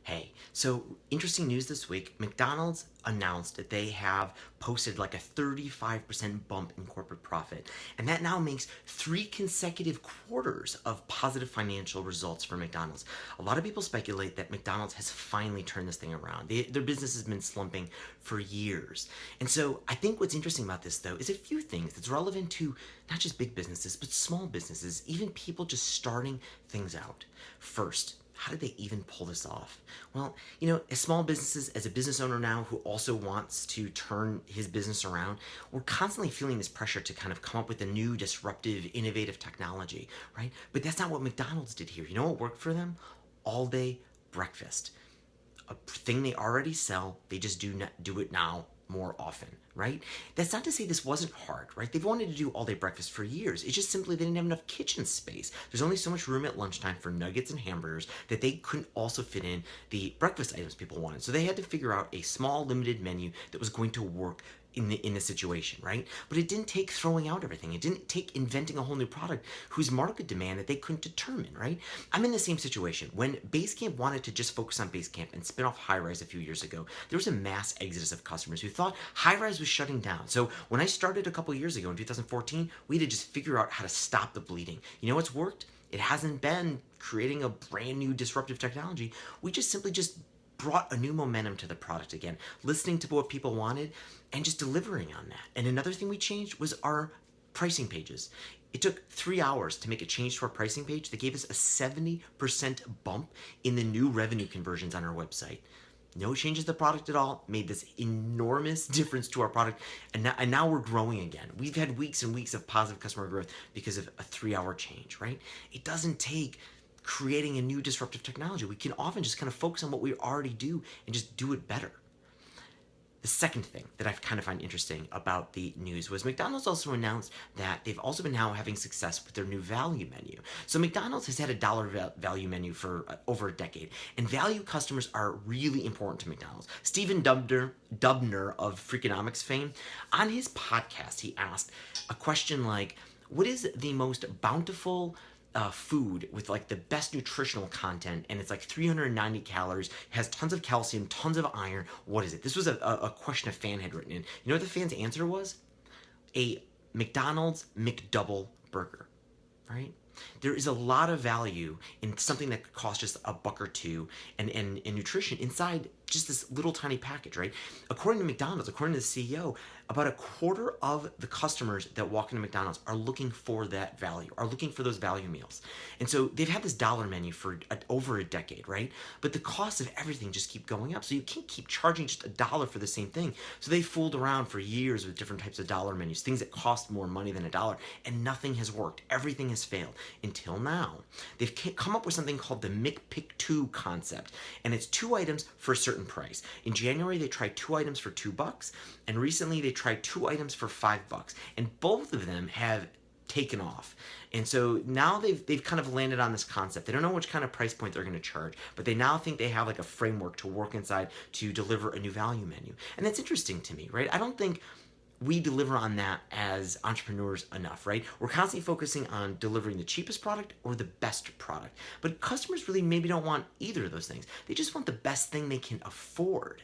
Hey, so interesting news this week. McDonald's announced that they have posted like a 35% bump in corporate profit. And that now makes 3 consecutive quarters of positive financial results for McDonald's. A lot of people speculate that McDonald's has finally turned this thing around. Their business has been slumping for years. And so I think what's interesting about this, though, is a few things that's relevant to not just big businesses, but small businesses, even people just starting things out. First, how did they even pull this off? Well, as small businesses, as a business owner now who also wants to turn his business around, we're constantly feeling this pressure to kind of come up with a new, disruptive, innovative technology, right? But that's not what McDonald's did here. You know what worked for them? All day breakfast. A thing they already sell, they just do it now more often, right? That's not to say this wasn't hard, right? They've wanted to do all day breakfast for years. It's just simply they didn't have enough kitchen space. There's only so much room at lunchtime for nuggets and hamburgers that they couldn't also fit in the breakfast items people wanted. So they had to figure out a small, limited menu that was going to work in the situation, right? But it didn't take throwing out everything. It didn't take inventing a whole new product whose market demand that they couldn't determine, right? I'm in the same situation. When Basecamp wanted to just focus on Basecamp and spin off Highrise a few years ago, there was a mass exodus of customers who thought Highrise was shutting down. So when I started a couple years ago in 2014, we had to just figure out how to stop the bleeding. You know what's worked? It hasn't been creating a brand new disruptive technology. We just simply brought a new momentum to the product again, listening to what people wanted and just delivering on that. And another thing we changed was our pricing pages. It took 3 hours to make a change to our pricing page that gave us a 70% bump in the new revenue conversions on our website. No changes to the product at all, made this enormous difference to our product, and now we're growing again. We've had weeks and weeks of positive customer growth because of a 3 hour change, right? It doesn't take creating a new disruptive technology. We can often just kind of focus on what we already do and just do it better. The second thing that I kind of find interesting about the news was McDonald's also announced that they've also been now having success with their new value menu. So McDonald's has had a dollar value menu for over a decade, and value customers are really important to McDonald's. Stephen Dubner of Freakonomics fame, on his podcast, he asked a question like, what is the most bountiful food with like the best nutritional content, and it's like 390 calories, has tons of calcium, tons of iron? What is it? This was a question a fan had written in. You know what the fan's answer was? A McDonald's McDouble burger, right? There is a lot of value in something that could cost just a buck or two and nutrition inside just this little tiny package, right? According to McDonald's, according to the CEO, about a quarter of the customers that walk into McDonald's are looking for that value, are looking for those value meals. And so they've had this dollar menu for over a decade, right? But the cost of everything just keep going up. So you can't keep charging just $1 for the same thing. So they fooled around for years with different types of dollar menus, things that cost more money than $1, and nothing has worked. Everything has failed until now. They've come up with something called the McPick 2 concept, and it's 2 items for a certain price. In January, they tried 2 items for $2, and recently they tried 2 items for $5, and both of them have taken off. And so now they've kind of landed on this concept. They don't know which kind of price point they're going to charge, but they now think they have like a framework to work inside to deliver a new value menu. And that's interesting to me, right? I don't think we deliver on that as entrepreneurs enough, right? We're constantly focusing on delivering the cheapest product or the best product. But customers really maybe don't want either of those things. They just want the best thing they can afford.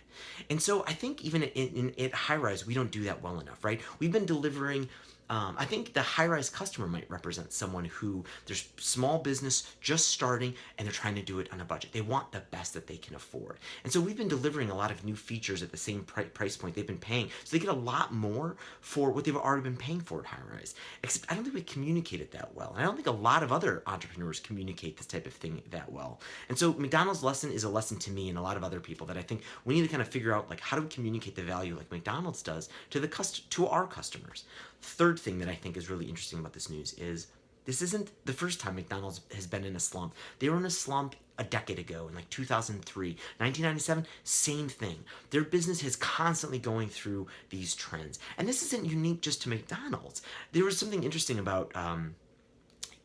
And so I think even at Highrise, we don't do that well enough, right? We've been delivering. I think the high-rise customer might represent someone who there's small business just starting and they're trying to do it on a budget. They want the best that they can afford. And so we've been delivering a lot of new features at the same price point they've been paying. So they get a lot more for what they've already been paying for at high-rise. Except I don't think we communicate it that well. And I don't think a lot of other entrepreneurs communicate this type of thing that well. And so McDonald's lesson is a lesson to me and a lot of other people that I think we need to kind of figure out, like, how do we communicate the value like McDonald's does to our customers. Third thing that I think is really interesting about this news is this isn't the first time McDonald's has been in a slump. They were in a slump a decade ago in like 2003. 1997, same thing. Their business is constantly going through these trends. And this isn't unique just to McDonald's. There was something interesting about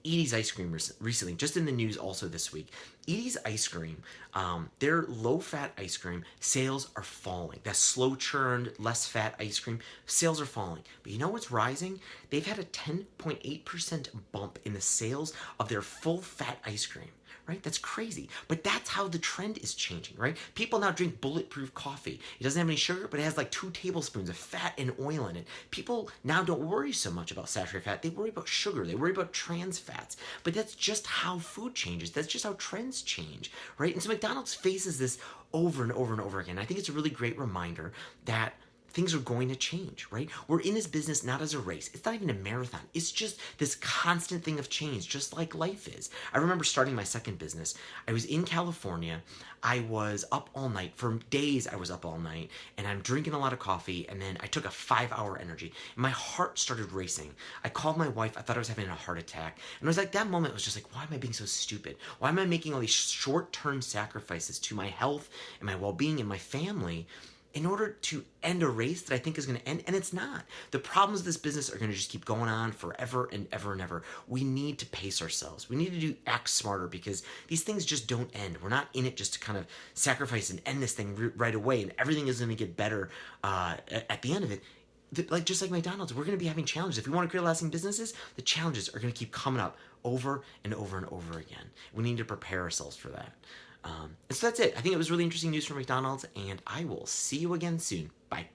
Edie's Ice Cream recently, just in the news also this week. Edie's Ice Cream, their low-fat ice cream sales are falling. That slow-churned, less-fat ice cream, sales are falling. But you know what's rising? They've had a 10.8% bump in the sales of their full-fat ice cream. right? That's crazy. But that's how the trend is changing, right? People now drink bulletproof coffee. It doesn't have any sugar, but it has like 2 tablespoons of fat and oil in it. People now don't worry so much about saturated fat. They worry about sugar. They worry about trans fats. But that's just how food changes. That's just how trends change, right? And so McDonald's faces this over and over and over again. I think it's a really great reminder that things are going to change, right? We're in this business not as a race. It's not even a marathon. It's just this constant thing of change, just like life is. I remember starting my second business. I was in California. I was up all night. For days, I was up all night, and I'm drinking a lot of coffee, and then I took a 5-hour energy, and my heart started racing. I called my wife. I thought I was having a heart attack, and it was like that moment was just like, why am I being so stupid? Why am I making all these short-term sacrifices to my health and my well-being and my family in order to end a race that I think is going to end? And it's not. The problems of this business are going to just keep going on forever and ever and ever. We need to pace ourselves. We need to act smarter, because these things just don't end. We're not in it just to kind of sacrifice and end this thing right away, and everything is going to get better at the end of it. Like just like McDonald's, we're going to be having challenges. If we want to create lasting businesses, the challenges are going to keep coming up over and over and over again. We need to prepare ourselves for that. And so that's it. I think it was really interesting news from McDonald's, and I will see you again soon. Bye.